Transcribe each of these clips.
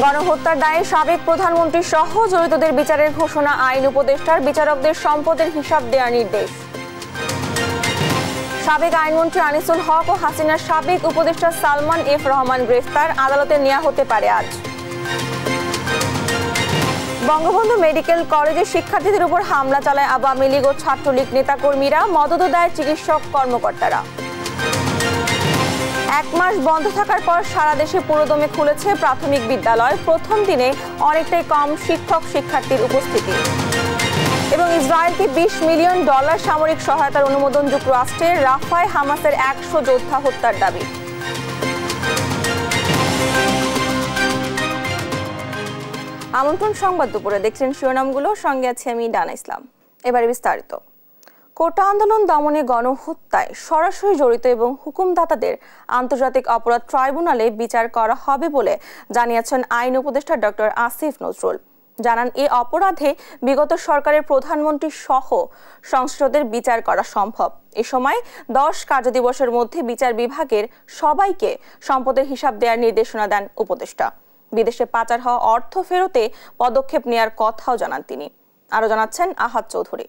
গণহত্যার দায়ে সাবেক প্রধানমন্ত্রী সহ জড়িতদের বিচারের ঘোষণা। আইন উপদেষ্টার বিচারকদের সম্পদের হিসাব দেওয়ার নির্দেশ। সাবেক আইনমন্ত্রী আনিসুল হক ও হাসিনার সাবেক উপদেষ্টা সালমান এফ রহমান গ্রেফতার, আদালতে নেওয়া হতে পারে আজ। বঙ্গবন্ধু মেডিকেল কলেজের শিক্ষার্থীদের উপর হামলা চালায় আওয়ামী লীগ ও ছাত্রলীগ নেতাকর্মীরা, মদতও দেয় চিকিৎসক কর্মকর্তারা। 1 মাস বন্ধ থাকার পর সারা দেশে পুরোদমে খুলেছে প্রাথমিক বিদ্যালয়। প্রথম দিনে অনেকটাই কম শিক্ষক শিক্ষার্থীর উপস্থিতি। এবং ইসরায়েলকে $20 মিলিয়ন সামরিক সহায়তার অনুমোদন যুক্তরাষ্ট্রের। রাফায় হামাসের 100 যোদ্ধা হত্যার দাবি। আমন্ত্রণ সংবাদ দুপুরে, দেখছেন শিরোনামগুলো, সঙ্গে আছে আমি ডানা ইসলাম। এবারে বিস্তারিত। কোটা আন্দোলন দমনে গণহত্যায় সরাসরি জড়িত এবং হুকুমদাতাদের আন্তর্জাতিক অপরাধ ট্রাইব্যুনালে বিচার করা হবে বলে জানিয়েছেন আইন উপদেষ্টা ডক্টর আসিফ নজরুল। জানান, এ অপরাধে বিগত সরকারের প্রধানমন্ত্রী সহ সংশ্লিষ্টদের বিচার করা সম্ভব। এ সময় 10 কার্যদিবসের মধ্যে বিচার বিভাগের সবাইকে সম্পদের হিসাব দেওয়ার নির্দেশনা দেন উপদেষ্টা। বিদেশে পাচার হওয়া অর্থ ফেরতে পদক্ষেপ নেওয়ার কথাও জানান তিনি। আরো জানাচ্ছেন আহাদ চৌধুরী।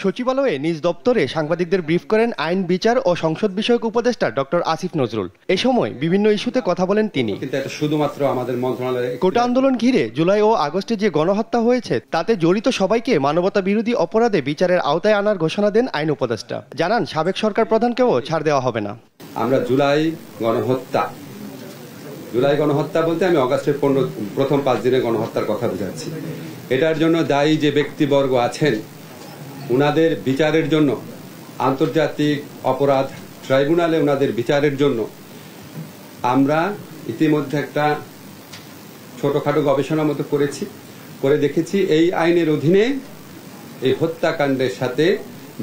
সচিবালয়ে নিজ দপ্তরে সাংবাদিকদের ব্রিফ করেন আইন, বিচার ও সংসদ বিষয়ক উপদেষ্টা ডক্টর আসিফ নজরুল। এ সময় বিভিন্ন ইস্যুতে কথা বলেন তিনি। শুধুমাত্র আমাদের মন্ত্রণালয়ে কোটা আন্দোলন ঘিরে জুলাই ও আগস্টে যে গণহত্যা হয়েছে তাতে জড়িত সবাইকে মানবতা বিরোধী অপরাধে বিচারের আওতায় আনার ঘোষণা দেন আইন উপদেষ্টা। জানান, সাবেক সরকার প্রধানকেও ছাড় দেওয়া হবে না। আমরা জুলাই গণহত্যা বলতে আমি অগাস্টের প্রথম 5 দিনের গণহত্যার কথা বোঝাচ্ছি। এটার জন্য দায়ী যে ব্যক্তিবর্গ আছেন উনাদের বিচারের জন্য আন্তর্জাতিক অপরাধ ট্রাইব্যুনালে উনাদের বিচারের জন্য আমরা ইতিমধ্যে একটা ছোটখাটো গবেষণার মতো করে দেখেছি। এই আইনের অধীনে এই হত্যাকাণ্ডের সাথে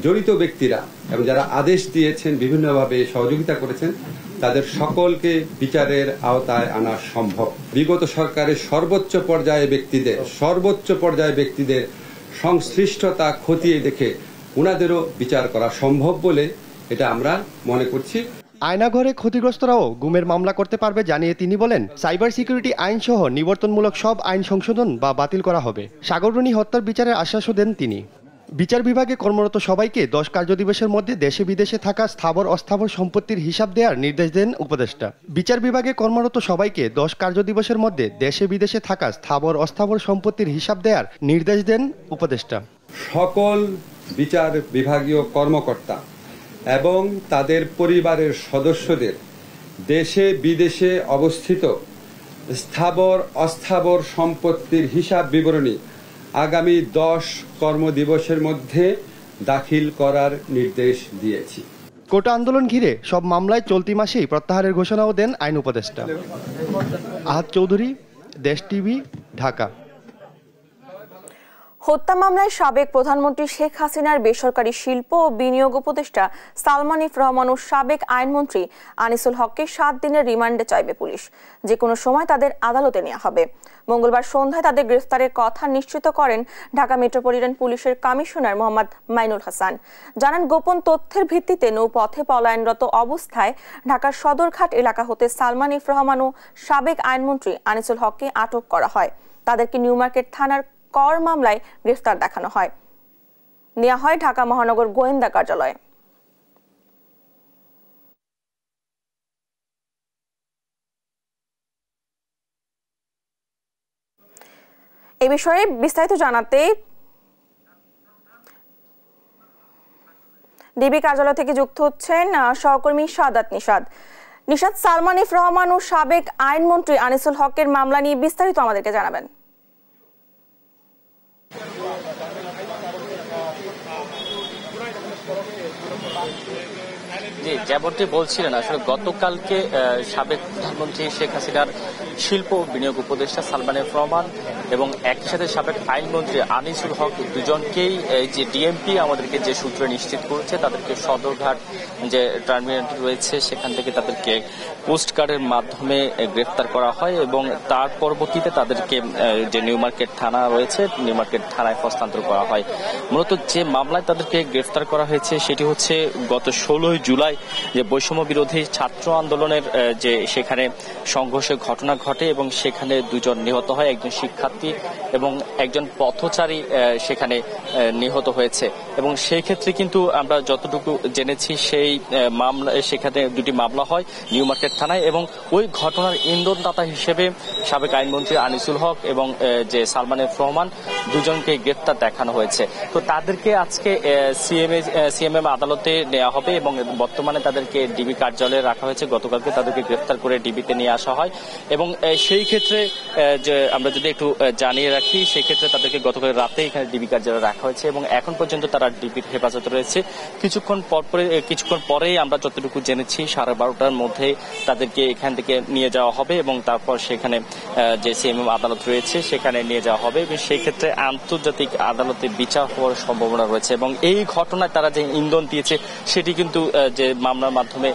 জড়িত ব্যক্তিরা এবং যারা আদেশ দিয়েছেন, বিভিন্নভাবে সহযোগিতা করেছেন, তাদের সকলকে বিচারের আওতায় আনা সম্ভব। বিগত সরকারের সর্বোচ্চ পর্যায়ে ব্যক্তিদের সংশ্লিষ্টতা খতিয়ে দেখে উনাদেরও বিচার করা সম্ভব বলে এটা আমরা মনে করছি। আয়নাঘরে ক্ষতিগ্রস্তরাও গুমের মামলা করতে পারবে জানিয়ে তিনি বলেন, সাইবার সিকিউরিটি আইন সহ নিবর্তনমূলক সব আইন সংশোধন বা বাতিল করা হবে। সাগররণী হত্যার বিচারের আশ্বাসও দেন তিনি। বিচার বিভাগে কর্মরত সবাইকে 10 কার্যদিবসের মধ্যে দেশে বিদেশে থাকা স্থাবর অস্থাবর সম্পত্তির হিসাব দেওয়ার নির্দেশ দেন উপদেষ্টা। বিচার বিভাগে কর্মরত সবাইকে 10 কার্যদিবসের মধ্যে দেশে বিদেশে থাকা স্থাবর অস্থাবর সম্পত্তির হিসাব দেওয়ার নির্দেশ দেন উপদেষ্টা। সকল বিচার বিভাগীয় কর্মকর্তা এবং তাদের পরিবারের সদস্যদের দেশে বিদেশে অবস্থিত স্থাবর অস্থাবর সম্পত্তির হিসাব বিবরণী আগামী 10 কর্মদিবসের মধ্যে দাখিল করার নির্দেশ দিয়েছি। কোটা আন্দোলন ঘিরে সব মামলায় চলতি মাসেই প্রত্যাহারের ঘোষণাও দেন আইন উপদেষ্টা। আহাদ চৌধুরী, দেশ টিভি, ঢাকা। হত্যা মামলায় সাবেক প্রধানমন্ত্রী শেখ হাসিনার বেসরকারি শিল্প ও বিনিয়োগ উপদেষ্টা সালমান এফ রহমান ও সাবেক আইনমন্ত্রী আনিসুল হককে 7 দিনের রিমান্ডে চাইবে পুলিশ। যে কোনো সময় তাদের আদালতে নেওয়া হবে। মঙ্গলবার সন্ধ্যায় তাদের গ্রেফতারের কথা নিশ্চিত করেন ঢাকা মেট্রোপলিটন পুলিশের কমিশনার মোহাম্মদ মাইনুল হাসান। জানান, গোপন তথ্যের ভিত্তিতে নৌপথে পলায়নরত অবস্থায় ঢাকার সদরঘাট এলাকা হতে সালমান এফ রহমান ও সাবেক আইনমন্ত্রী আনিসুল হককে আটক করা হয়। তাদেরকে নিউ মার্কেট থানার কর মামলায় গ্রেফতার দেখানো হয়, নেওয়া হয় ঢাকা মহানগর গোয়েন্দা কার্যালয়ে। এ বিষয়ে বিস্তারিত জানাতে ডিবি কার্যালয় থেকে যুক্ত হচ্ছেন সহকর্মী সাদাত নিশাদ। সালমান এফ রহমান ও সাবেক আইনমন্ত্রী আনিসুল হকের মামলা নিয়ে বিস্তারিত আমাদেরকে জানাবেন। জি, যেমনটি বলছিলেন, আসলে গতকালকে সাবেক প্রধানমন্ত্রী শেখ হাসিনার শিল্প ও বিনিয়োগ উপদেষ্টা সালমান এফ রহমান এবং একই সাথে সাবেক আইনমন্ত্রী আনিসুল হক দুজনকেই যে ডিএমপি আমাদেরকে যে সূত্র নিশ্চিত করেছে, তাদেরকে সদরঘাট যে টার্মিনাল রয়েছে সেখান থেকে তাদেরকে পোস্টকার্ডের মাধ্যমে গ্রেফতার করা হয় এবং তার পরবর্তীতে তাদেরকে যে নিউ মার্কেট থানা রয়েছে নিউ মার্কেট থানায় হস্তান্তর করা হয়। মূলত যে মামলায় তাদেরকে গ্রেফতার করা হয়েছে হয়েছে সেটি হচ্ছে গত 16 জুলাই যে বৈষম্য বিরোধী ছাত্র আন্দোলনের যে সেখানে সংঘর্ষের ঘটনা ঘটে এবং সেখানে দুজন নিহত হয়, একজন শিক্ষার্থী এবং একজন পথচারী সেখানে নিহত হয়েছে। এবং সেই ক্ষেত্রে কিন্তু আমরা যতটুকু জেনেছি সেই মামলা সেখানে দুটি মামলা হয় নিউ মার্কেট থানায় এবং ওই ঘটনার ইন্ধনদাতা হিসেবে সাবেক আইনমন্ত্রী আনিসুল হক এবং যে সালমান এফ রহমান দুজনকে গ্রেফতার দেখানো হয়েছে। তো তাদেরকে আজকে সিএমএম আদালতে নেওয়া হবে এবং বর্তমানে তাদেরকে ডিবি কার্যালয়ে রাখা হয়েছে। গতকালকে তাদেরকে গ্রেফতার করে ডিবিতে নিয়ে আসা হয় এবং সেই ক্ষেত্রে যে আমরা যদি একটু জানিয়ে রাখি সেই ক্ষেত্রে তাদেরকে গতকাল রাতে এখানে ডিবি কার্যালয়ে রাখা হয়েছে এবং এখন পর্যন্ত তারা ডিবির হেফাজতে রয়েছে। কিছুক্ষণ পরেই আমরা যতটুকু জেনেছি 12:30টার মধ্যে তাদেরকে এখান থেকে নিয়ে যাওয়া হবে এবং তারপর সেখানে যে সিএমএম আদালত রয়েছে সেখানে নিয়ে যাওয়া হবে এবং সেই ক্ষেত্রে আন্তর্জাতিক আদালতে বিচার হওয়ার সম্ভাবনা রয়েছে। এবং এই ঘটনায় তারা যে ইন্ধন দিয়েছে সেটি কিন্তু যে মামলার মাধ্যমে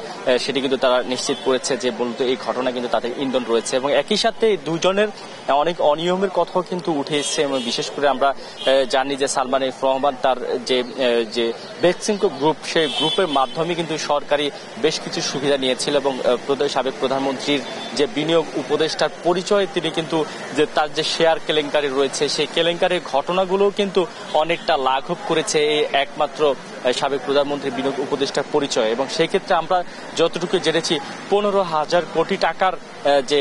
সেটি কিন্তু তারা নিশ্চিত করেছে যে বলতো এই ঘটনা কিন্তু তাদের ইন্ধন রয়েছে এবং একই সাথে দুজনের অনেক অনিয়মের কথাও কিন্তু উঠে এসেছে এবং বিশেষ করে আমরা জানি যে সালমান এফ রহমান তার যে বেক্সিমকো গ্রুপ সেই গ্রুপের মাধ্যমে কিন্তু সরকারি বেশ কিছু সুবিধা নিয়েছিল এবং সাবেক প্রধানমন্ত্রীর যে বিনিয়োগ উপদেষ্টার পরিচয়ে তিনি কিন্তু যে তার যে শেয়ার কেলেঙ্কারি রয়েছে সেই কেলেঙ্কারির ঘটনাগুলো কিন্তু অনেকটা লাঘব করেছে এই একমাত্র সাবেক প্রধানমন্ত্রী বিনিয়োগ উপদেষ্টার পরিচয়। এবং সেই ক্ষেত্রে আমরা যতটুকু জেনেছি 15,000 কোটি টাকার যে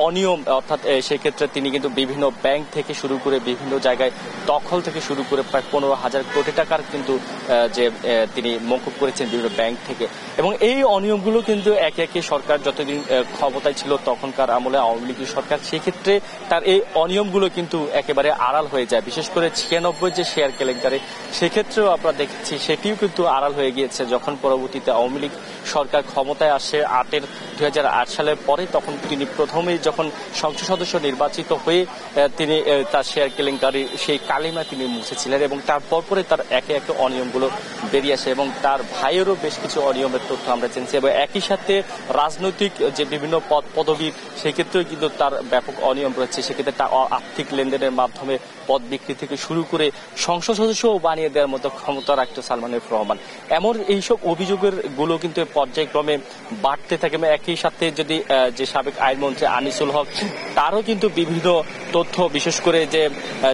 অনিয়ম, অর্থাৎ সেই ক্ষেত্রে তিনি কিন্তু বিভিন্ন ব্যাংক থেকে শুরু করে বিভিন্ন জায়গায় দখল থেকে শুরু করে প্রায় 15,000 কোটি টাকার কিন্তু যে তিনি মওকুফ করেছেন বিভিন্ন ব্যাংক থেকে। এবং এই অনিয়মগুলো কিন্তু একে একে সরকার যতদিন ক্ষমতায় ছিল তখনকার আমলে আওয়ামী লীগের সরকার সেক্ষেত্রে তার এই অনিয়মগুলো কিন্তু একেবারে আড়াল হয়ে যায়। বিশেষ করে 96 যে শেয়ার কেলেঙ্কারি সেক্ষেত্রেও আমরা দেখেছি সেটিও কিন্তু আড়াল হয়ে গিয়েছে যখন পরবর্তীতে আওয়ামী লীগ সরকার ক্ষমতায় আসে 2008 সালের পরে। তখন তিনি প্রথমেই যখন সংসদ সদস্য নির্বাচিত হয়ে তিনি তার শেয়ার কেলেঙ্কারি সেই কালিমা তিনি মুছেছিলেন এবং তারপর পরে তার একে একে অনিয়মগুলো বেরিয়ে আসে এবং তার ভাইয়েরও বেশ কিছু অনিয়মের তথ্য আমরা জেনেছি। এবং একই সাথে রাজনৈতিক যে বিভিন্ন পদ পদবি সেক্ষেত্রেও কিন্তু তার ব্যাপক অনিয়ম রয়েছে। সেক্ষেত্রে তার আর্থিক লেনদেনের মাধ্যমে পদ বিক্রি থেকে শুরু করে সংসদ সদস্যও বানিয়ে দেওয়ার মতো ক্ষমতা রাখত সালমান এফ রহমান। এমন এইসব অভিযোগের গুলো কিন্তু পর্যায়ক্রমে বাড়তে থাকে। একই সাথে যদি যে সাবেক আইনমন্ত্রী আনিসুল হক তারও কিন্তু বিভিন্ন তথ্য, বিশেষ করে যে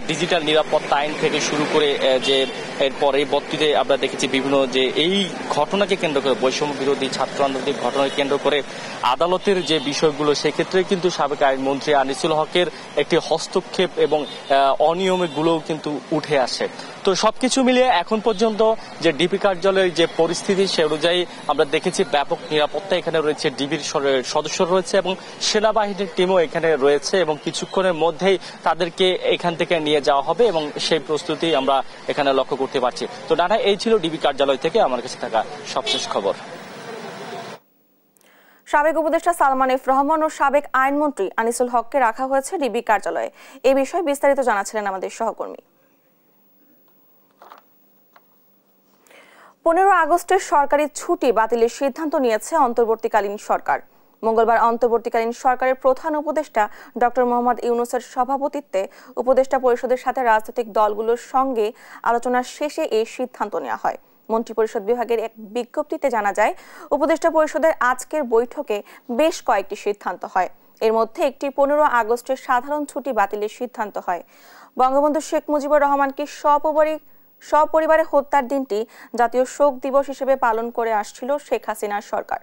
ডিজিটাল নিরাপত্তা আইন থেকে শুরু করে যে এর পরবর্তীতে আমরা দেখেছি বিভিন্ন যে এই ঘটনাকে কেন্দ্র করে বৈষম্য বিরোধী ছাত্র আন্দোলনের ঘটনাকে কেন্দ্র করে আদালতের যে বিষয়গুলো সেক্ষেত্রে কিন্তু সাবেক আইনমন্ত্রী আনিসুল হকের একটি হস্তক্ষেপ এবং অনিয়মগুলোও কিন্তু উঠে আসে। তো সবকিছু মিলিয়ে এখন পর্যন্ত যে ডিবি কার্যালয়ের যে পরিস্থিতি সে অনুযায়ী আমরা দেখেছি ব্যাপক নিরাপত্তা এখানে রয়েছে, ডিবির সদস্য রয়েছে এবং সেনাবাহিনীর টিমও এখানে রয়েছে এবং কিছুক্ষণের মধ্যেই তাদেরকে এখান থেকে নিয়ে যাওয়া হবে এবং সেই প্রস্তুতি আমরা এখানে লক্ষ্য করতে পারছি। তো ডানা, এই ছিল ডিবি কার্যালয় থেকে আমার কাছে থাকা সবশেষ খবর। সাবেক উপদেষ্টা সালমান এফ রহমান ও সাবেক আইনমন্ত্রী আনিসুল হককে রাখা হয়েছে ডিবি কার্যালয়ে। এই বিষয়ে বিস্তারিত জানাচ্ছিলেন আমাদের সহকর্মী। 15 আগস্টের সরকারি ছুটি বাতিলের সিদ্ধান্ত নিয়েছে অন্তর্বর্তীকালীন সরকার। মঙ্গলবার অন্তর্বর্তীকালীন সরকারের প্রধান উপদেষ্টা ডক্টর মোহাম্মদ ইউনূসের সভাপতিত্বে উপদেষ্টা পরিষদের সাথে রাজনৈতিক দলগুলোর সঙ্গে আলোচনা শেষে এই সিদ্ধান্ত নেওয়া হয়। মন্ত্রিপরিষদ বিভাগের এক বিজ্ঞপ্তিতে জানা যায়, উপদেষ্টা পরিষদের আজকের বৈঠকে বেশ কয়েকটি সিদ্ধান্ত হয়। এর মধ্যে একটি 15 আগস্টের সাধারণ ছুটি বাতিলের সিদ্ধান্ত হয়। বঙ্গবন্ধু শেখ মুজিবুর রহমানকে সপরিবারে হত্যার দিনটি জাতীয় শোক দিবস হিসেবে পালন করে আসছিল শেখ হাসিনার সরকার।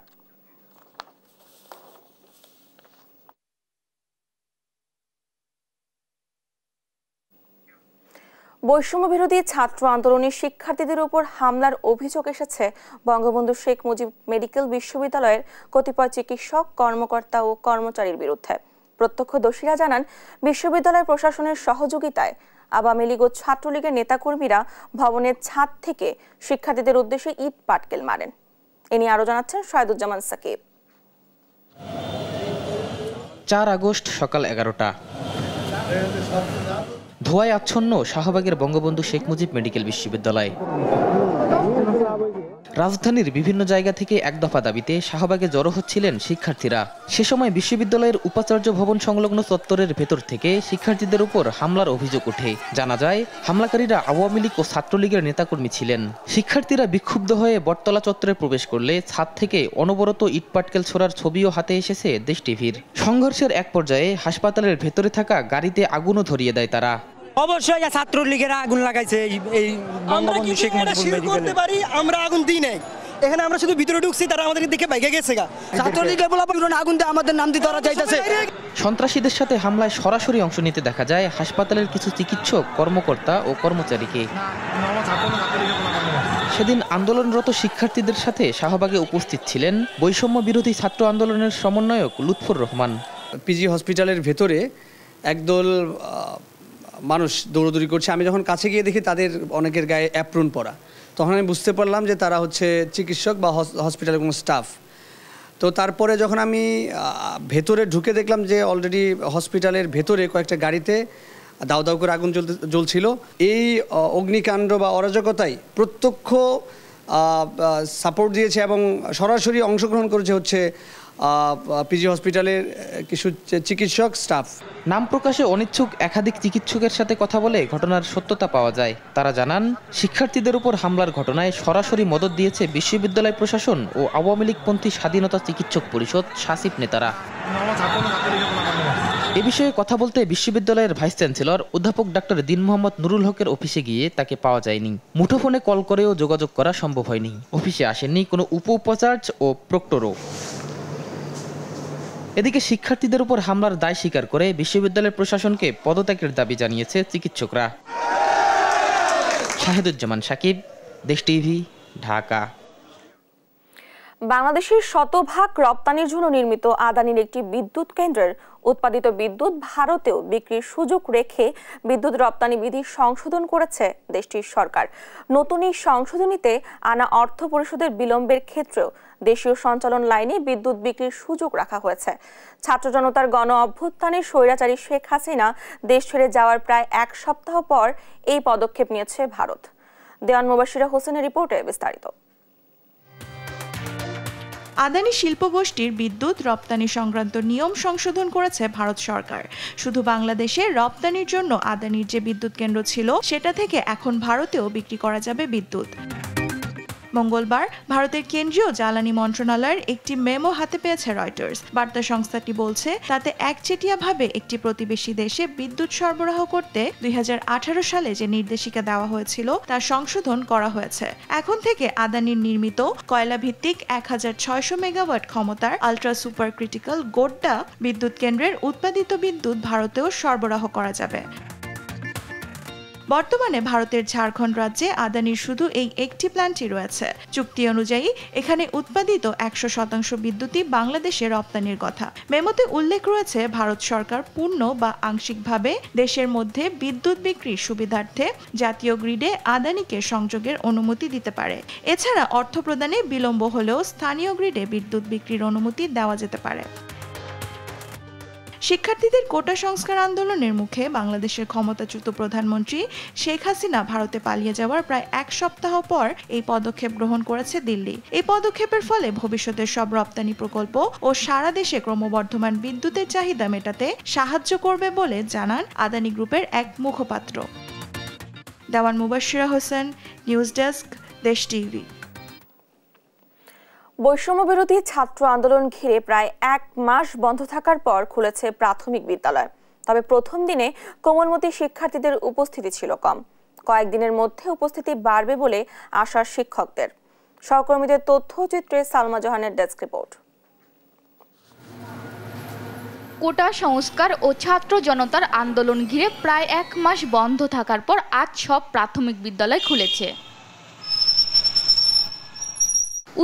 বৈষম্য বিরোধী ছাত্র আন্দোলনের শিক্ষার্থীদের উপর হামলার অভিযোগ এসেছে বঙ্গবন্ধু শেখ মুজিব মেডিকেল বিশ্ববিদ্যালয়ের কতিপয় চিকিৎসক, কর্মকর্তা ও কর্মচারীর বিরুদ্ধে। প্রত্যক্ষদর্শীরা জানান, বিশ্ববিদ্যালয় প্রশাসনের সহযোগিতায় আওয়ামী লীগ ও ছাত্রলীগের নেতাকর্মীরা ভবনের ছাদ থেকে শিক্ষার্থীদের উদ্দেশ্যে ইট পাটকেল মারেন। এ নিয়ে আরো জানাচ্ছেন শাহেদুজ্জামান সাকিব। 4 আগস্ট সকাল 11টা, ধোঁয়ায় আচ্ছন্ন শাহবাগের বঙ্গবন্ধু শেখ মুজিব মেডিকেল বিশ্ববিদ্যালয়। রাজধানীর বিভিন্ন জায়গা থেকে এক দফা দাবিতে শাহবাগে জড়ো হচ্ছিলেন শিক্ষার্থীরা। সে সময় বিশ্ববিদ্যালয়ের উপাচার্য ভবন সংলগ্ন চত্বরের ভেতর থেকে শিক্ষার্থীদের উপর হামলার অভিযোগ ওঠে। জানা যায়, হামলাকারীরা আওয়ামী লীগ ও ছাত্রলীগের নেতাকর্মী ছিলেন। শিক্ষার্থীরা বিক্ষুব্ধ হয়ে বটতলা চত্বরে প্রবেশ করলে ছাদ থেকে অনবরত ইটপাটকেল ছোড়ার ছবিও হাতে এসেছে দেশ টিভির। সংঘর্ষের এক পর্যায়ে হাসপাতালের ভেতরে থাকা গাড়িতে আগুনও ধরিয়ে দেয় তারা। অবশ্যই ছাত্রলীগের আগুন লাগাইছে এই বঙ্গবন্ধু শেখ মুজিবুর মেডিকেলে। আমরা আগুন দিই নাই, এখানে আমরা শুধু ভিতরে ঢুকছি, তারা আমাদের দিকে বাইকে গেছে গা। ছাত্রলীগের বলা আগুন দিয়ে আমাদের নাম দিয়ে ধরা যাইতেছে। সন্ত্রাসীদের সাথে হামলায় সরাসরি অংশ নিতে দেখা যায় হাসপাতালের কিছু চিকিৎসক, কর্মকর্তা ও কর্মচারীকে। সেদিন আন্দোলনরত শিক্ষার্থীদের সাথে শাহবাগে উপস্থিত ছিলেন বৈষম্য বিরোধী ছাত্র আন্দোলনের সমন্বয়ক লুৎফর রহমান। পিজি হসপিটালের ভেতরে একদল মানুষ দৌড়দৌড়ি করছে। আমি যখন কাছে গিয়ে দেখি তাদের অনেকের গায়ে অ্যাপ্রন পরা, তখন আমি বুঝতে পারলাম যে তারা হচ্ছে চিকিৎসক বা হসপিটালের কোনো স্টাফ। তো তারপরে যখন আমি ভেতরে ঢুকে দেখলাম যে অলরেডি হসপিটালের ভেতরে কয়েকটা গাড়িতে দাউ দাউ করে আগুন জ্বলছিল। এই অগ্নিকাণ্ড বা অরাজকতায় প্রত্যক্ষ সাপোর্ট দিয়েছে এবং সরাসরি অংশগ্রহণ করেছে হচ্ছে পিজি হসপিটালের কিছু চিকিৎসক স্টাফ। নাম প্রকাশে অনিচ্ছুক একাধিক চিকিৎসকের সাথে কথা বলে ঘটনার সত্যতা পাওয়া যায়। তারা জানান, শিক্ষার্থীদের উপর হামলার ঘটনায় সরাসরি মদত দিয়েছে বিশ্ববিদ্যালয় প্রশাসন ও আওয়ামী লীগপন্থী স্বাধীনতা চিকিৎসক পরিষদ সাসিপ নেতারা। এ বিষয়ে কথা বলতে বিশ্ববিদ্যালয়ের ভাইস চ্যান্সেলর অধ্যাপক ডাক্তার দিন মোহাম্মদ নুরুল হকের অফিসে গিয়ে তাকে পাওয়া যায়নি। মুঠোফোনে কল করেও যোগাযোগ করা সম্ভব হয়নি। অফিসে আসেননি কোনো উপাচার্য ও প্রক্টরও। এদিকে শিক্ষার্থীদের উপর হামলার দায় স্বীকার করে বিশ্ববিদ্যালয়ের প্রশাসনকে পদত্যাগের দাবি জানিয়েছে চিকিৎসকরা। শাহিদুজ্জামান সাকিব, দেশ টিভি, ঢাকা। বাংলাদেশের শতভাগ রপ্তানির জন্য নির্মিত আদানির একটি বিদ্যুৎ কেন্দ্রের উৎপাদিত বিদ্যুৎ ভারতেও বিক্রির সুযোগ রেখে বিদ্যুৎ রপ্তানি বিধি সংশোধন করেছে দেশটির সরকার। নতুন এই সংশোধনীতে আনা অর্থ পরিশোধের বিলম্বের ক্ষেত্রেও দেশীয় সঞ্চালন লাইনে বিদ্যুৎ বিক্রির সুযোগ রাখা হয়েছে। ছাত্র জনতার গণ অভ্যুত্থানে স্বৈরাচারী শেখ হাসিনা দেশ ছেড়ে যাওয়ার প্রায় এক সপ্তাহ পর এই পদক্ষেপ নিয়েছে ভারত। দেওয়ান মুবাশিরা হোসেনের রিপোর্টে বিস্তারিত। আদানি শিল্পগোষ্ঠীর বিদ্যুৎ রপ্তানি সংক্রান্ত নিয়ম সংশোধন করেছে ভারত সরকার। শুধু বাংলাদেশে রপ্তানির জন্য আদানির যে বিদ্যুৎ কেন্দ্র ছিল, সেটা থেকে এখন ভারতেও বিক্রি করা যাবে বিদ্যুৎ। মঙ্গলবার ভারতের কেন্দ্রীয় জ্বালানি মন্ত্রণালয়ের একটি মেমো হাতে পেয়েছে রয়টার্স। বার্তা সংস্থাটি বলছে, তাতে একচেটিয়াভাবে একটি প্রতিবেশী দেশে বিদ্যুৎ সরবরাহ করতে 2018 সালে যে নির্দেশিকা দেওয়া হয়েছিল তা সংশোধন করা হয়েছে। এখন থেকে আদানির নির্মিত কয়লা ভিত্তিক 1600 মেগাওয়াট ক্ষমতার আলট্রা সুপার ক্রিটিক্যাল গোড্ডা বিদ্যুৎ কেন্দ্রের উৎপাদিত বিদ্যুৎ ভারতেও সরবরাহ করা যাবে। বর্তমানে ভারতের ঝাড়খণ্ড রাজ্যে আদানির শুধু এই একটি প্ল্যান্টই রয়েছে। চুক্তি অনুযায়ী এখানে উৎপাদিত 100% বিদ্যুৎই বাংলাদেশে রপ্তানির কথা। মেমোতে উল্লেখ রয়েছে, ভারত সরকার পূর্ণ বা আংশিকভাবে দেশের মধ্যে বিদ্যুৎ বিক্রির সুবিধার্থে জাতীয় গ্রিডে আদানিকে সংযোগের অনুমতি দিতে পারে। এছাড়া অর্থ প্রদানে বিলম্ব হলেও স্থানীয় গ্রিডে বিদ্যুৎ বিক্রির অনুমতি দেওয়া যেতে পারে। শিক্ষার্থীদের কোটা সংস্কার আন্দোলনের মুখে বাংলাদেশের ক্ষমতাচ্যুত প্রধানমন্ত্রী শেখ হাসিনা ভারতে পালিয়ে যাওয়ার প্রায় এক সপ্তাহ পর এই পদক্ষেপ গ্রহণ করেছে দিল্লি। এই পদক্ষেপের ফলে ভবিষ্যতের সব রপ্তানি প্রকল্প ও সারা দেশে ক্রমবর্ধমান বিদ্যুতের চাহিদা মেটাতে সাহায্য করবে বলে জানান আদানি গ্রুপের এক মুখপাত্র। দেওয়ান মুবাশিরা হোসেন, নিউজ ডেস্ক, দেশ টিভি। বৈষম্য বিরোধী ছাত্র আন্দোলন ঘিরে প্রায় এক মাস বন্ধ থাকার পর খুলেছে প্রাথমিক বিদ্যালয়। তবে প্রথম দিনে কোমলমতি শিক্ষার্থীদের উপস্থিতি ছিল কম। কয়েকদিনের মধ্যে উপস্থিতি বাড়বে বলে আশা শিক্ষকদের। সহকর্মীদের তথ্যচিত্রে সালমা জাহানের ডেস্ক রিপোর্ট। কোটা সংস্কার ও ছাত্র জনতার আন্দোলন ঘিরে প্রায় এক মাস বন্ধ থাকার পর আজ সব প্রাথমিক বিদ্যালয় খুলেছে।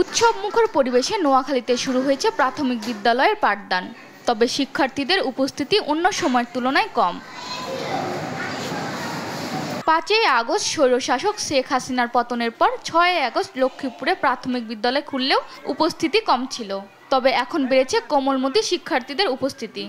উৎসব মুখর পরিবেশে নোয়াখালীতে শুরু হয়েছে প্রাথমিক বিদ্যালয়ের পাঠদান। তবে শিক্ষার্থীদের উপস্থিতি অন্য সময়ের তুলনায় কম। 5 আগস্ট স্বৈরশাসক শেখ হাসিনার পতনের পর 6 আগস্ট লক্ষ্মীপুরে প্রাথমিক বিদ্যালয় খুললেও উপস্থিতি কম ছিল। তবে এখন বেড়েছে কোমলমতি শিক্ষার্থীদের উপস্থিতি।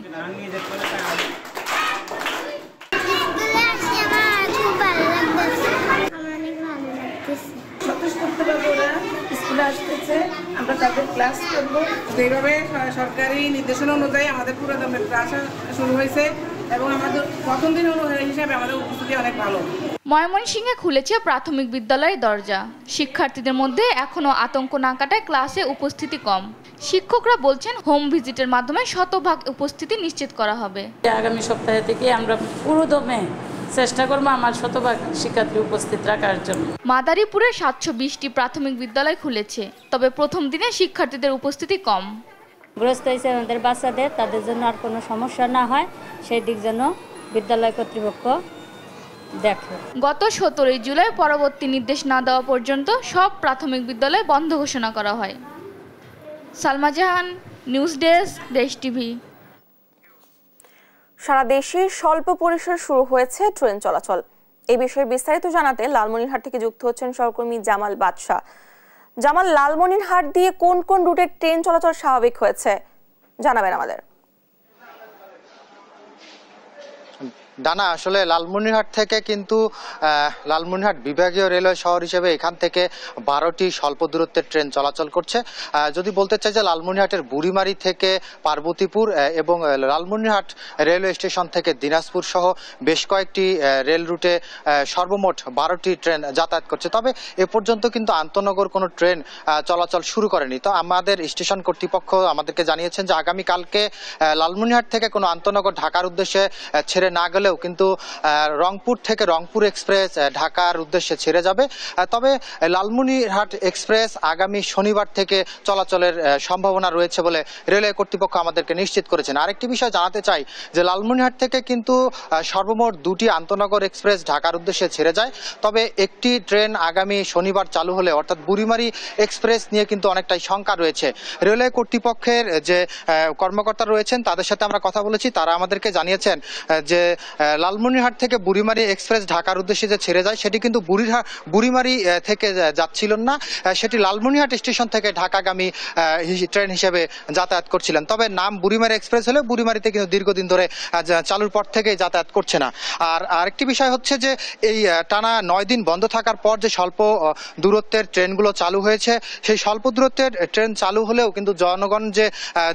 স্কুলে আসতেছে, আমরা তাদের ক্লাস করবো। এইভাবে সরকারি নির্দেশনা অনুযায়ী আমাদের পুরো দমের ক্লাস শুরু হয়েছে এবং আমাদের প্রথম দিন হিসাবে আমাদের উপস্থিতি অনেক ভালো। ময়মনসিংহে খুলেছে প্রাথমিক বিদ্যালয়ের দরজা। শিক্ষার্থীদের মধ্যে এখনো আতঙ্ক না কাটায় ক্লাসে উপস্থিতি কম। শিক্ষকরা বলছেন হোম ভিজিটের মাধ্যমে শতভাগ উপস্থিতি নিশ্চিত করা হবে। আগামী সপ্তাহ থেকে আমরা পুরো দমে চেষ্টা করবো আমার শতভাগ শিক্ষার্থী উপস্থিত রাখার জন্য। মাদারীপুরে 720টি প্রাথমিক বিদ্যালয় খুলেছে, তবে প্রথম দিনে শিক্ষার্থীদের উপস্থিতি কম। গ্রস্ত হয়েছে আমাদের বাচ্চাদের, তাদের জন্য আর কোনো সমস্যা না হয় সেই দিক যেন বিদ্যালয় কর্তৃপক্ষ দেখে। গত 17 জুলাই পরবর্তী নির্দেশ না দেওয়া পর্যন্ত সব প্রাথমিক বিদ্যালয় বন্ধ ঘোষণা করা হয়। সালমা জাহান, নিউজ ডেস্ক, দেশ টিভি। সারা দেশে স্বল্প পরিসরে শুরু হয়েছে ট্রেন চলাচল। এই বিষয়ে বিস্তারিত জানাতে লালমনিরহাট থেকে যুক্ত হচ্ছেন সহকর্মী জামাল বাদশা। জামাল, লালমনিরহাট দিয়ে কোন কোন রুটের ট্রেন চলাচল স্বাভাবিক হয়েছে জানাবেন আমাদের। ডানা, আসলে লালমনিরহাট থেকে কিন্তু লালমনিরহাট বিভাগীয় রেলওয়ে শহর হিসেবে এখান থেকে 12টি স্বল্প দূরত্বের ট্রেন চলাচল করছে। যদি বলতে চাই যে লালমনিরহাটের বুড়িমারি থেকে পার্বতীপুর এবং লালমনিরহাট রেলওয়ে স্টেশন থেকে দিনাজপুর সহ বেশ কয়েকটি রেল রুটে সর্বমোট 12টি ট্রেন যাতায়াত করছে। তবে এ পর্যন্ত কিন্তু আন্তনগর কোনো ট্রেন চলাচল শুরু করেনি। তো আমাদের স্টেশন কর্তৃপক্ষ আমাদেরকে জানিয়েছেন যে আগামীকালকে লালমনিরহাট থেকে কোনো আন্তনগর ঢাকার উদ্দেশ্যে ছেড়ে না গেলে কিন্তু রংপুর থেকে রংপুর এক্সপ্রেস ঢাকার উদ্দেশ্যে ছেড়ে যাবে। তবে লালমনিরহাট এক্সপ্রেস আগামী শনিবার থেকে চলাচলের সম্ভাবনা রয়েছে বলে রেলওয়ে কর্তৃপক্ষ আমাদেরকে নিশ্চিত করেছেন। আরেকটি বিষয় জানাতে চাই যে লালমনিরহাট থেকে কিন্তু সর্বমোট 2টি আন্তনগর এক্সপ্রেস ঢাকার উদ্দেশ্যে ছেড়ে যায়। তবে একটি ট্রেন আগামী শনিবার চালু হলে অর্থাৎ বুড়িমারি এক্সপ্রেস নিয়ে কিন্তু অনেকটাই শঙ্কা রয়েছে। রেলওয়ে কর্তৃপক্ষের যে কর্মকর্তা রয়েছেন তাদের সাথে আমরা কথা বলেছি, তারা আমাদেরকে জানিয়েছেন যে লালমনিরহাট থেকে বুড়িমারি এক্সপ্রেস ঢাকার উদ্দেশ্যে যে ছেড়ে যায় সেটি কিন্তু বুড়িমারি থেকে যাচ্ছিল না, সেটি লালমনিরহাট স্টেশন থেকে ঢাকাগামী ট্রেন হিসেবে যাতায়াত করছিলেন। তবে নাম বুড়িমারি এক্সপ্রেস হলে বুড়িমারিতে কিন্তু দীর্ঘদিন ধরে চালুর পর থেকেই যাতায়াত করছে না। আর আরেকটি বিষয় হচ্ছে যে এই টানা 9 দিন বন্ধ থাকার পর যে স্বল্প দূরত্বের ট্রেনগুলো চালু হয়েছে, সেই স্বল্প দূরত্বের ট্রেন চালু হলেও কিন্তু জনগণ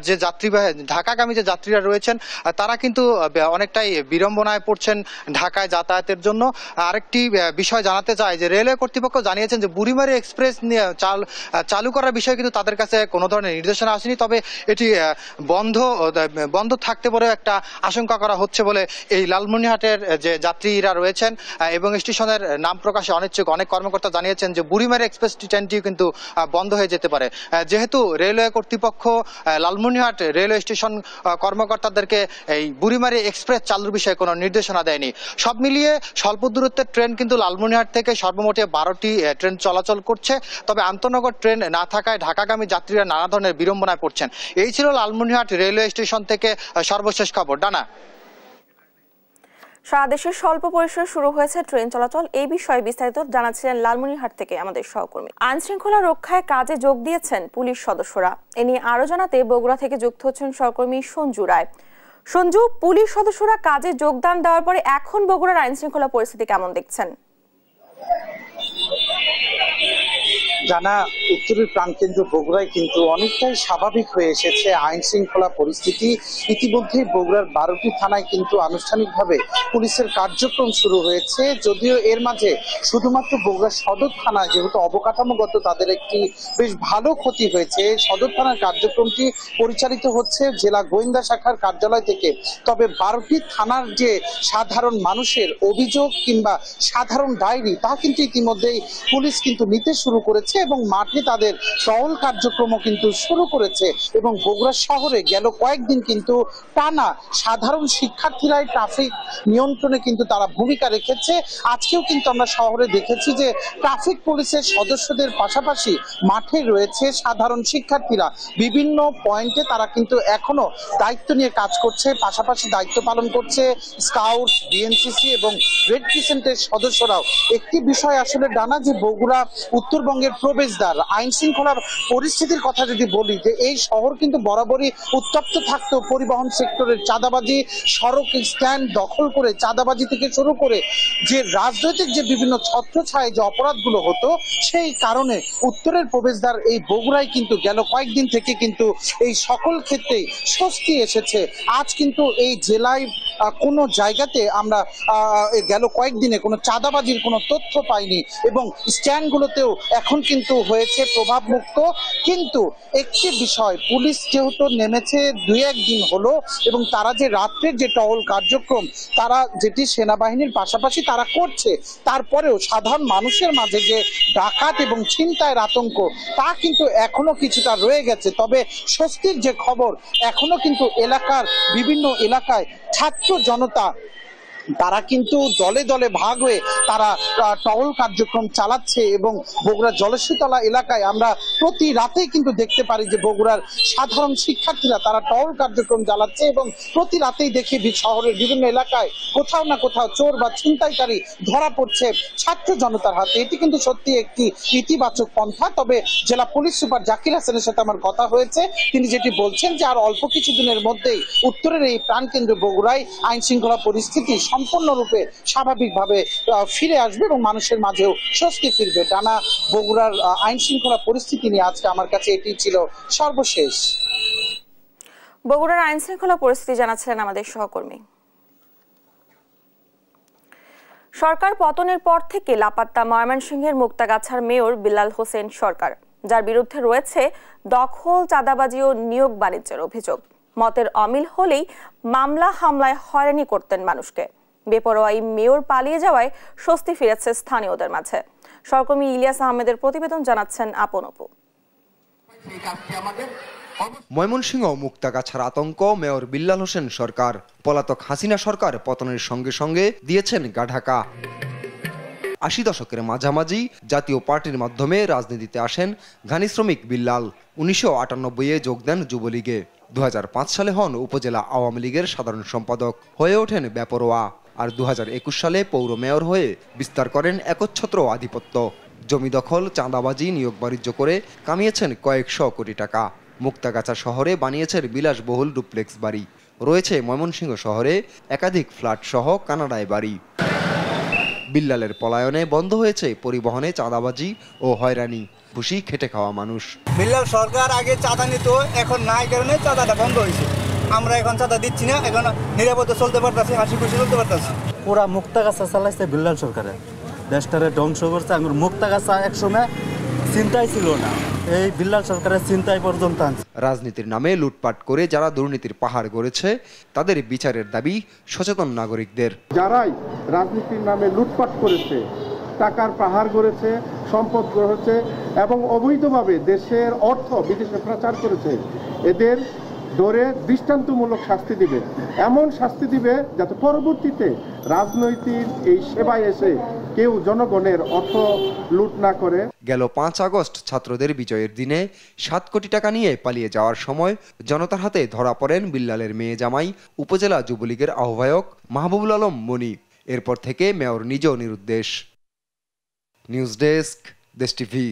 যে যাত্রীবাহী ঢাকাগামী যে যাত্রীরা রয়েছেন তারা কিন্তু অনেকটাই বিড়ম্বনায় পড়ছেন ঢাকায় যাতায়াতের জন্য। আরেকটি বিষয় জানাতে চাই যে রেলওয়ে কর্তৃপক্ষ জানিয়েছেন যে বুড়িমারি এক্সপ্রেস নিয়ে চালু করার বিষয়ে কিন্তু তাদের কাছে কোনো ধরনের নির্দেশনা আসেনি। তবে এটি বন্ধ থাকতে পারেও একটা আশঙ্কা করা হচ্ছে বলে এই লালমনিরহাটের যে যাত্রীরা রয়েছেন এবং স্টেশনের নাম প্রকাশে অনিচ্ছুক অনেক কর্মকর্তা জানিয়েছেন যে বুড়িমারি এক্সপ্রেস ট্রেনটিও কিন্তু বন্ধ হয়ে যেতে পারে, যেহেতু রেলওয়ে কর্তৃপক্ষ লালমনিরহাট রেলওয়ে স্টেশন কর্মকর্তাদেরকে এই বুড়িমারি এক্সপ্রেস চালুর বিষয়ে কোনো নির্দেশনা দেয়নি। সব মিলিয়ে স্বল্প দূরত্বের ট্রেন কিন্তু লালমনিরহাট থেকে সর্বমোটে 12টি ট্রেন চলাচল করছে। তবে আন্তনগর ট্রেন না থাকায় ঢাকাগামী যাত্রীরা নানা ধরনের বিড়ম্বনায় পড়ছেন। এই ছিল লালমনিরহাট রেলওয়ে স্টেশন থেকে সর্বশেষ খবর। ডানা, সারা দেশে স্বল্প পরিসরে শুরু হয়েছে ট্রেন চলাচল। এই বিষয়ে বিস্তারিত জানাচ্ছিলেন লালমনিরহাট থেকে আমাদের সহকর্মী। আইন শৃঙ্খলা রক্ষায় কাজে যোগ দিয়েছেন পুলিশ সদস্যরা। এ নিয়ে আরো জানাতে বগুড়া থেকে যুক্ত হচ্ছেন সহকর্মী সঞ্জু রায়। সঞ্জু, পুলিশ সদস্যরা কাজে যোগদান দেওয়ার পরে এখন বগুড়ার আইন শৃঙ্খলা পরিস্থিতি কেমন দেখছেন? জানা, উত্তরের প্রাণকেন্দ্র বগুড়ায় কিন্তু অনেকটাই স্বাভাবিক হয়ে এসেছে আইন শৃঙ্খলা পরিস্থিতি। ইতিমধ্যে বগুড়ার 12টি থানায় কিন্তু আনুষ্ঠানিকভাবে পুলিশের কার্যক্রম শুরু হয়েছে। যদিও এর মাঝে শুধুমাত্র বগুড়া সদর থানায় যেহেতু অবকাঠামোগত তাদের একটি বেশ ভালো ক্ষতি হয়েছে, সদর থানার কার্যক্রমটি পরিচালিত হচ্ছে জেলা গোয়েন্দা শাখার কার্যালয় থেকে। তবে 12টি থানার যে সাধারণ মানুষের অভিযোগ কিংবা সাধারণ ডায়েরি তা কিন্তু ইতিমধ্যেই পুলিশ কিন্তু নিতে শুরু করেছে এবং মাঠে তাদের টহল কার্যক্রমও কিন্তু শুরু করেছে। এবং বগুড়া শহরে গেল কয়েকদিন কিন্তু টানা সাধারণ শিক্ষার্থীরাই ট্রাফিক নিয়ন্ত্রণে কিন্তু তারা ভূমিকা রেখেছে। আজকেও কিন্তু আমরা শহরে দেখেছি যে ট্রাফিক পুলিশের সদস্যদের পাশাপাশি মাঠে রয়েছে সাধারণ শিক্ষার্থীরা। বিভিন্ন পয়েন্টে তারা কিন্তু এখনো দায়িত্ব নিয়ে কাজ করছে, পাশাপাশি দায়িত্ব পালন করছে স্কাউট, বিএনসিসি এবং রেড ক্রিসেন্টের সদস্যরাও। একটি বিষয় আসলে ডানা, যে বগুড়া উত্তরবঙ্গের প্রবেশদ্বার। আইন শৃঙ্খলার পরিস্থিতির কথা যদি বলি, যে এই শহর কিন্তু বরাবরই উত্তপ্ত থাকতো পরিবহন সেক্টরের চাঁদাবাজি, সড়ক স্ট্যান্ড দখল করে চাঁদাবাজি থেকে শুরু করে যে রাজনৈতিক যে বিভিন্ন ছত্রছায়ায় যে অপরাধগুলো হতো, সেই কারণে উত্তরের প্রবেশদ্বার এই বগুড়ায় কিন্তু গেল কয়েকদিন থেকে কিন্তু এই সকল ক্ষেত্রেই স্বস্তি এসেছে। আজ কিন্তু এই জেলায় কোনো জায়গাতে আমরা গেল কয়েকদিনে কোনো চাঁদাবাজির কোনো তথ্য পাইনি এবং স্ট্যান্ডগুলোতেও এখন কিন্তু হয়েছে প্রভাব মুক্ত। কিন্তু একটি বিষয়, পুলিশ যেহেতু নেমেছে 2-1 দিন হলো এবং তারা যে রাত্রের যে টহল কার্যক্রম তারা যেটি সেনাবাহিনীর পাশাপাশি তারা করছে, তারপরেও সাধারণ মানুষের মাঝে যে ডাকাত এবং ছিনতাইয়ের আতঙ্ক তা কিন্তু এখনো কিছুটা রয়ে গেছে। তবে স্বস্তির যে খবর, এখনো কিন্তু এলাকার বিভিন্ন এলাকায় ছাত্র জনতা তারা কিন্তু দলে দলে ভাগ হয়ে তারা টহল কার্যক্রম চালাচ্ছে এবং বগুড়ার জলসীতলা এলাকায় আমরা প্রতি রাতেই কিন্তু দেখতে পারি যে বগুড়ার সাধারণ শিক্ষার্থীরা তারা টহল কার্যক্রম চালাচ্ছে এবং প্রতি রাতেই দেখি শহরের বিভিন্ন এলাকায় কোথাও না কোথাও চোর বা ছিনতাইকারী ধরা পড়ছে ছাত্র জনতার হাতে। এটি কিন্তু সত্যি একটি ইতিবাচক পন্থা। তবে জেলা পুলিশ সুপার জাকির হাসানের সাথে আমার কথা হয়েছে, তিনি যেটি বলছেন যে আর অল্প কিছুদিনের মধ্যেই উত্তরের এই প্রাণকেন্দ্র বগুড়ায় আইন শৃঙ্খলা পরিস্থিতি সম্পূর্ণরূপে স্বাভাবিকভাবে ফিরে আসবে এবং মানুষের মাঝেও স্বস্তি ফিরবে। ডানা, বগুড়ার আইন শৃঙ্খলা পরিস্থিতি নিয়ে আজকে আমার কাছে এটি ছিল সর্বশেষ। বগুড়ার আইন শৃঙ্খলা পরিস্থিতি জানাচ্ছিলেন আমাদের সহকর্মী। সরকার পতনের পর থেকে লাপাত্তা ময়মনসিংহের মুক্তাগাছার মেয়র বিল্লাল হোসেন সরকার, যার বিরুদ্ধে রয়েছে দখল, চাঁদাবাজি ও নিয়োগ বাণিজ্যের অভিযোগ। মতের অমিল হলেই মামলা হামলায় হয়রানি করতেন মানুষকে। বেপরোয়াই মেয়র পালিয়ে যাওয়ায় স্বস্তি ফিরেছে স্থানীয়দের মাঝে। সহকর্মী ইলিয়াস আহমেদের প্রতিবেদন জানাচ্ছেন আপন অপু। ময়মনসিংহ মুক্তাগাছার আতঙ্ক মেয়র বিল্লাল হোসেন সরকার। পলাতক হাসিনা সরকার পতনের সঙ্গে সঙ্গে দিয়েছেন গা ঢাকা। ৮০ দশকের মাঝামাঝি জাতীয় পার্টির মাধ্যমে রাজনীতিতে আসেন ঘানি শ্রমিক বিল্লাল। ১৯৯৮-এ যোগ দেন যুবলীগে। ২০০৫ সালে হন উপজেলা আওয়ামী লীগের সাধারণ সম্পাদক, হয়ে ওঠেন বেপরোয়া। আর ২০২১ সালে পৌর মেয়র হয়ে বিস্তার করেন একচ্ছত্র আধিপত্য। জমি দখল, চাঁদাবাজি, নিয়োগ বাণিজ্য করে কামিয়েছেন কয়েকশো কোটি টাকা। মুক্তাগাছা শহরে বানিয়েছেন বিলাসবহুল ডুপ্লেক্স বাড়ি। রয়েছে ময়মনসিংহ শহরে একাধিক ফ্ল্যাট সহ কানাডায় বাড়ি। বিল্লালের পলায়নে বন্ধ হয়েছে পরিবহনে চাঁদাবাজি ও হয়রানি। খুশি খেটে খাওয়া মানুষ। বিল্লাল সরকার আগে চাঁদা নিত, এখন নাই কারণে চাঁদাটা বন্ধ হয়েছে। আমরা এখন চাঁদা দিচ্ছি না, এখন নিরাপদে চলতে পারতেছি, হাসি খুশি চলতে পারতেছি। পুরা মুক্তাগাছা চালাইছে বিল্লাল সরকারে, দেশটারে ধ্বংস করছে। আঙুর মুক্তাগাছা একসময় চিন্তাই ছিল না, এই বিল্লাল সরকারের চিন্তায় পর্যন্ত আনছে। রাজনীতির নামে লুটপাট করে যারা দুর্নীতির পাহাড় গড়েছে তাদের বিচারের দাবি সচেতন নাগরিকদের। যারাই রাজনীতির নামে লুটপাট করেছে, টাকার পাহাড় গড়েছে, সম্পদ গড়েছে এবং অবৈধভাবে দেশের অর্থ বিদেশে পাচার করেছে, এদের ধরে দৃষ্টান্তমূলক শাস্তি দিবে। এমন শাস্তি দিবে যাতে পরবর্তীতে রাজনৈতিক এই সেবায় এসে কেউ জনগণের অর্থ লুট না করে। গেল ৫ আগস্ট ছাত্রদের বিজয়ের দিনে ৭ কোটি টাকা নিয়ে পালিয়ে যাওয়ার সময় জনতার হাতে ধরা পড়েন বিল্লালের মেয়ে জামাই উপজেলা যুবলীগের আহ্বায়ক মাহবুবুল আলম মনি। এরপর থেকে মেয়র নিজেও নিরুদ্দেশ। নিউজ ডেস্ক, দেশ টিভি।